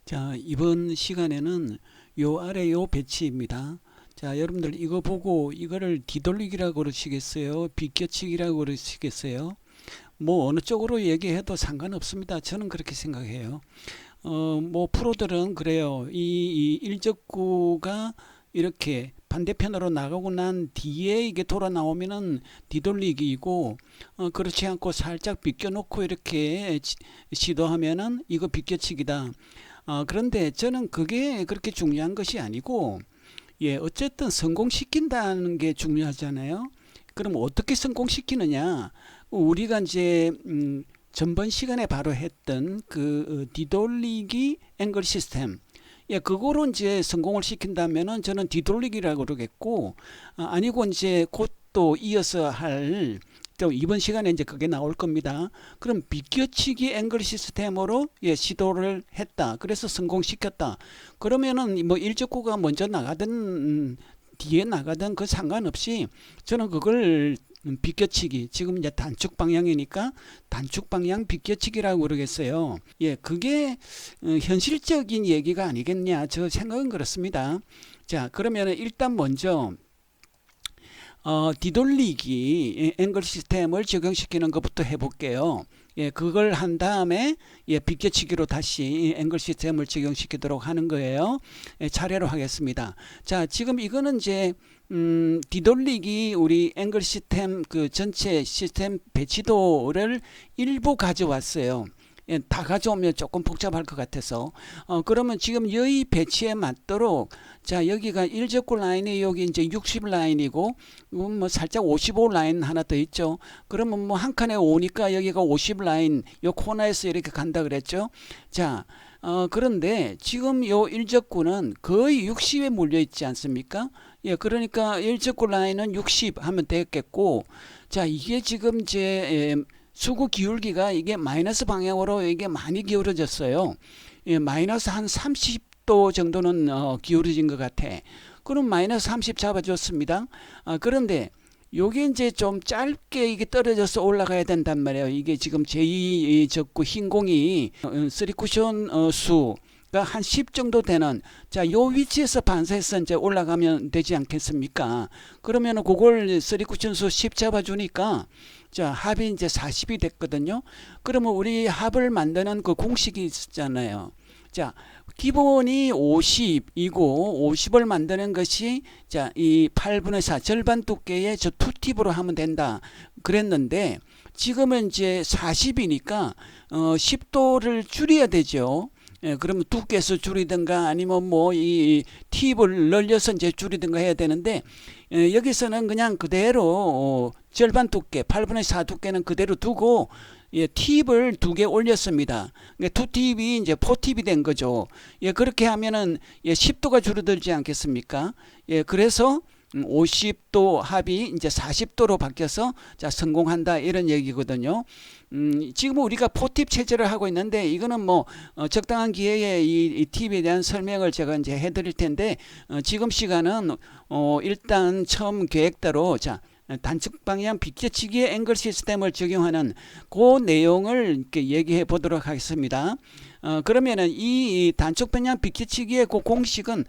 자, 이번 시간에는 요 아래 요 배치입니다. 자, 여러분들 이거 보고 이거를 뒤돌리기라고 그러시겠어요? 비껴치기라고 그러시겠어요? 뭐 어느 쪽으로 얘기해도 상관없습니다. 저는 그렇게 생각해요. 뭐 프로들은 그래요. 이 일적구가 이렇게 반대편으로 나가고 난 뒤에 이게 돌아 나오면은 뒤돌리기이고, 그렇지 않고 살짝 비껴 놓고 이렇게 시도하면은 이거 비껴치기다. 그런데 저는 그게 그렇게 중요한 것이 아니고, 예, 어쨌든 성공시킨다는 게 중요하잖아요. 그럼 어떻게 성공시키느냐? 우리가 이제 전번 시간에 바로 했던 그 뒤돌리기 앵글 시스템. 예, 그거로 이제 성공을 시킨다면은 저는 뒤돌리기라고 그러겠고, 아니고 이제 곧 또 이어서 할, 또 이번 시간에 이제 그게 나올 겁니다. 그럼 비껴치기 앵글 시스템으로 예, 시도를 했다. 그래서 성공시켰다. 그러면은 뭐 일적구가 먼저 나가든 뒤에 나가든 그 상관없이 저는 그걸 비껴치기, 지금 이제 단축 방향이니까 단축 방향 비껴치기라고 그러겠어요. 예, 그게 현실적인 얘기가 아니겠냐, 저 생각은 그렇습니다. 자, 그러면 일단 먼저 뒤돌리기 앵글 시스템을 적용시키는 것부터 해볼게요. 예, 그걸 한 다음에 예, 비껴치기로 다시 앵글 시스템을 적용시키도록 하는 거예요. 예, 차례로 하겠습니다. 자, 지금 이거는 이제 뒤돌리기 우리 앵글 시스템 그 전체 시스템 배치도를 일부 가져왔어요. 예, 다 가져오면 조금 복잡할 것 같아서 그러면 지금 여기 배치에 맞도록, 자, 여기가 일적구 라인이 여기 이제 60 라인이고 뭐 살짝 55 라인 하나 더 있죠. 그러면 뭐 한 칸에 5니까 여기가 50 라인 요 코너에서 이렇게 간다 그랬죠. 자, 그런데 지금 요 일적구는 거의 60에 몰려 있지 않습니까? 예, 그러니까 일적구 라인은 60 하면 되겠고, 자, 이게 지금 제 수구 기울기가 이게 마이너스 방향으로 이게 많이 기울어졌어요. 예, 마이너스 한 30도 정도는 기울어진 것 같아. 그럼 마이너스 30 잡아줬습니다. 그런데 요게 이제 좀 짧게 이게 떨어져서 올라가야 된단 말이에요. 이게 지금 제2 적구 흰 공이 3쿠션 수가 한 10 정도 되는, 자, 요 위치에서 반사해서 이제 올라가면 되지 않겠습니까? 그러면은 그걸 3쿠션 수 10 잡아주니까, 자, 합이 이제 40이 됐거든요. 그러면 우리 합을 만드는 그 공식이 있었잖아요. 자, 기본이 50이고 50을 만드는 것이, 자, 이 8분의 4 절반 두께의 저 투팁으로 하면 된다 그랬는데, 지금은 이제 40이니까 10도를 줄여야 되죠. 예, 그러면 두께서 줄이든가 아니면 뭐 이 팁을 늘려서 이제 줄이든가 해야 되는데, 여기서는 그냥 그대로 절반 두께 8분의 4 두께는 그대로 두고, 예, 팁을 2개 올렸습니다. 그러니까 2팁이 이제 4팁이 된 거죠. 예, 그렇게 하면은 예, 10도가 줄어들지 않겠습니까? 예, 그래서 50도 합이 이제 40도로 바뀌어서, 자, 성공한다 이런 얘기거든요. 지금 우리가 포팁 체제를 하고 있는데, 이거는 뭐 적당한 기회에 이 팁에 대한 설명을 제가 이제 해드릴 텐데, 지금 시간은 일단 처음 계획대로, 자, 단축 방향 비껴치기의 앵글 시스템을 적용하는 그 내용을 이렇게 얘기해 보도록 하겠습니다. 그러면은 이 단축 방향 비껴치기의 그 공식은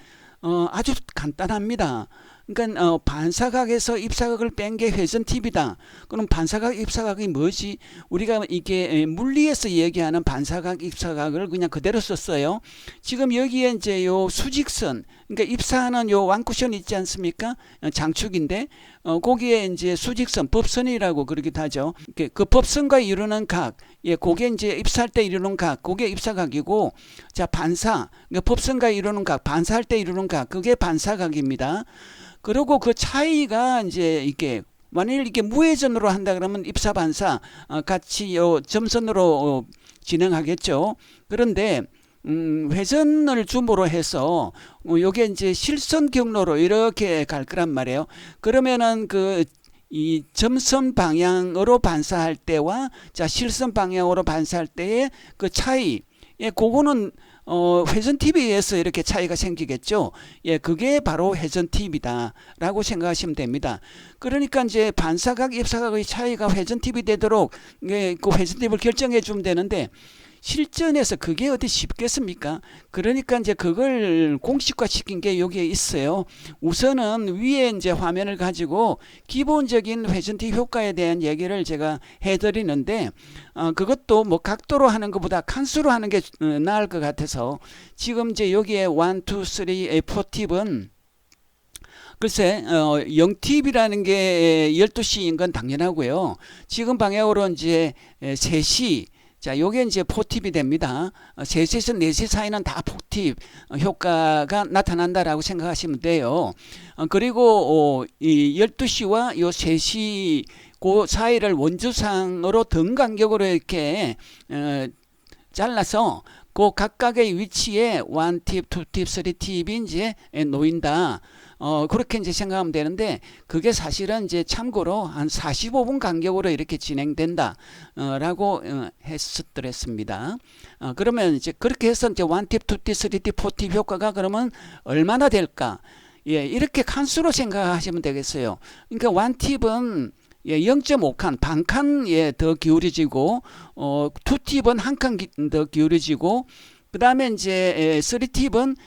아주 간단합니다. 그러니까 반사각에서 입사각을 뺀 게 회전 팁이다. 그럼 반사각 입사각이 뭐지? 우리가 이게 물리에서 얘기하는 반사각 입사각을 그냥 그대로 썼어요. 지금 여기에 이제 요 수직선, 그러니까 입사하는 요 완쿠션 있지 않습니까? 장축인데 거기에 이제 수직선, 법선이라고 그러기도 하죠. 그 법선과 이루는 각, 예, 그게 이제 입사할 때 이루는 각, 그게 입사각이고, 자, 반사, 그러니까 법선과 이루는 각, 반사할 때 이루는 각, 그게 반사각입니다. 그리고 그 차이가 이제 이게 만일 이렇게 무회전으로 한다 그러면 입사 반사 같이 요 점선으로 진행하겠죠. 그런데 회전을 줌으로 해서 요게 이제 실선 경로로 이렇게 갈 거란 말이에요. 그러면은 이 점선 방향으로 반사할 때와, 자, 실선 방향으로 반사할 때의 그 차이, 예, 그거는 회전 팁에 의해서 이렇게 차이가 생기겠죠. 예, 그게 바로 회전 팁이다라고 생각하시면 됩니다. 그러니까 이제 반사각, 입사각의 차이가 회전 팁이 되도록, 예, 그 회전 팁을 결정해 주면 되는데, 실전에서 그게 어디 쉽겠습니까? 그러니까 이제 그걸 공식화 시킨 게 여기에 있어요. 우선은 위에 이제 화면을 가지고 기본적인 회전티 효과에 대한 얘기를 제가 해드리는데, 그것도 뭐 각도로 하는 것보다 칸수로 하는 게 나을 것 같아서 지금 이제 여기에 1, 2, 3, 4 팁은 글쎄 0팁이라는 게 12시인 건 당연하고요. 지금 방향으로 이제 3시, 자, 요게 이제 4팁이 됩니다. 3시에서 4시 사이는 다 4팁 효과가 나타난다라고 생각하시면 돼요. 그리고 이 12시와 요 3시 그 사이를 원주상으로 등 간격으로 이렇게 잘라서 그 각각의 위치에 1팁, 2팁, 3팁이 이제 놓인다. 그렇게 이제 생각하면 되는데, 그게 사실은 이제 참고로 한 45분 간격으로 이렇게 진행된다. 라고 했었더랬습니다. 그러면 이제 그렇게 해서 이제 1팁, 2팁, 3팁, 4팁 효과가 그러면 얼마나 될까? 예, 이렇게 칸수로 생각하시면 되겠어요. 그러니까 1팁은 0.5칸, 반칸 더 기울여지고, 2팁은 한 칸 더 기울여지고, 그 다음에 이제 3팁은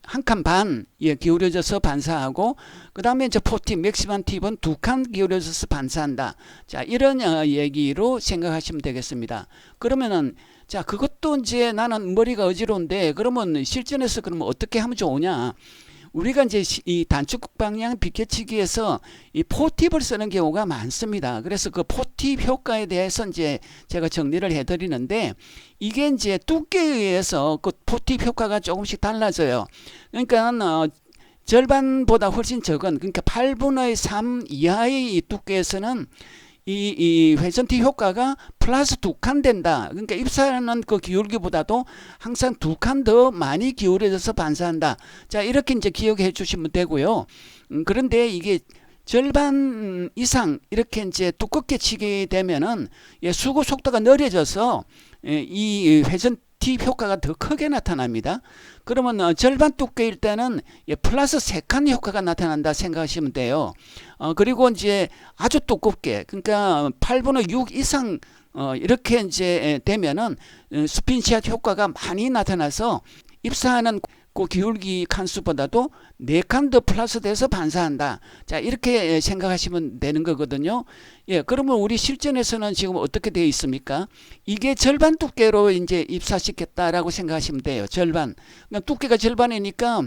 한 칸 반 기울여져서 반사하고, 그 다음에 이제 4팁, 맥시멈 팁은 2칸 기울여져서 반사한다. 자, 이런 얘기로 생각하시면 되겠습니다. 그러면은, 자, 그것도 이제 나는 머리가 어지러운데, 그러면 실전에서 그러면 어떻게 하면 좋으냐? 우리가 이제 이 단축 방향 비켜치기에서 이 포팁을 쓰는 경우가 많습니다. 그래서 그 포팁 효과에 대해서 이제 제가 정리를 해드리는데, 이게 이제 두께에 의해서 그 포팁 효과가 조금씩 달라져요. 그러니까 절반보다 훨씬 적은, 그러니까 8분의 3 이하의 이 두께에서는 이 회전티 효과가 플러스 2칸 된다. 그러니까 입사하는 그 기울기보다도 항상 2칸 더 많이 기울여져서 반사한다. 자, 이렇게 이제 기억해 주시면 되고요. 그런데 이게 절반 이상 이렇게 이제 두껍게 치게 되면은 수고 속도가 느려져서 이 회전티 효과가 더 크게 나타납니다. 그러면 절반 두께일 때는 플러스 3칸 효과가 나타난다 생각하시면 돼요. 그리고 이제 아주 두껍게, 그러니까 8분의 6 이상 이렇게 이제 되면은 스핀시앗 효과가 많이 나타나서 입사하는 그 기울기 칸수보다도 4칸 더 플러스 돼서 반사한다. 자, 이렇게 생각하시면 되는 거거든요. 예, 그러면 우리 실전에서는 지금 어떻게 되어 있습니까? 이게 절반 두께로 이제 입사시켰다라고 생각하시면 돼요. 절반. 그러니까 두께가 절반이니까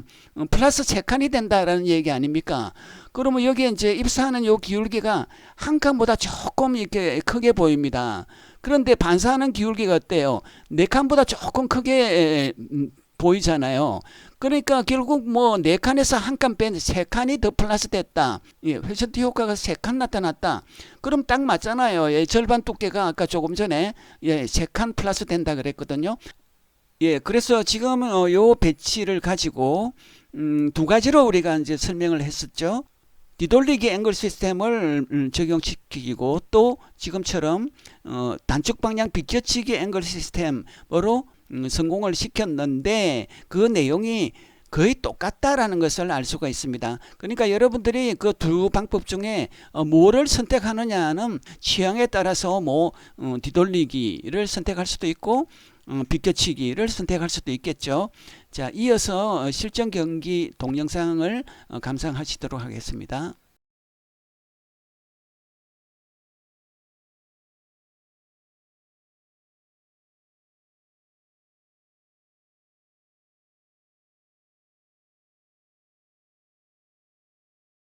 플러스 3칸이 된다라는 얘기 아닙니까? 그러면 여기에 이제 입사하는 요 기울기가 한 칸보다 조금 이렇게 크게 보입니다. 그런데 반사하는 기울기가 어때요? 4칸보다 조금 크게 보이잖아요. 그러니까 결국 뭐 4칸에서 한 칸 뺀 3칸이 더 플러스 됐다. 예, 회전티 효과가 3칸 나타났다. 그럼 딱 맞잖아요. 예, 절반 두께가 아까 조금 전에 3칸 플러스 된다 그랬거든요. 예, 그래서 지금 요 배치를 가지고 두 가지로 우리가 이제 설명을 했었죠. 뒤돌리기 앵글 시스템을 적용시키고, 또 지금처럼 단축 방향 비껴치기 앵글 시스템으로 성공을 시켰는데, 그 내용이 거의 똑같다라는 것을 알 수가 있습니다. 그러니까 여러분들이 그 두 방법 중에 뭐를 선택하느냐는 취향에 따라서 뭐 뒤돌리기를 선택할 수도 있고 비껴치기를 선택할 수도 있겠죠. 자, 이어서 실전 경기 동영상을 감상하시도록 하겠습니다.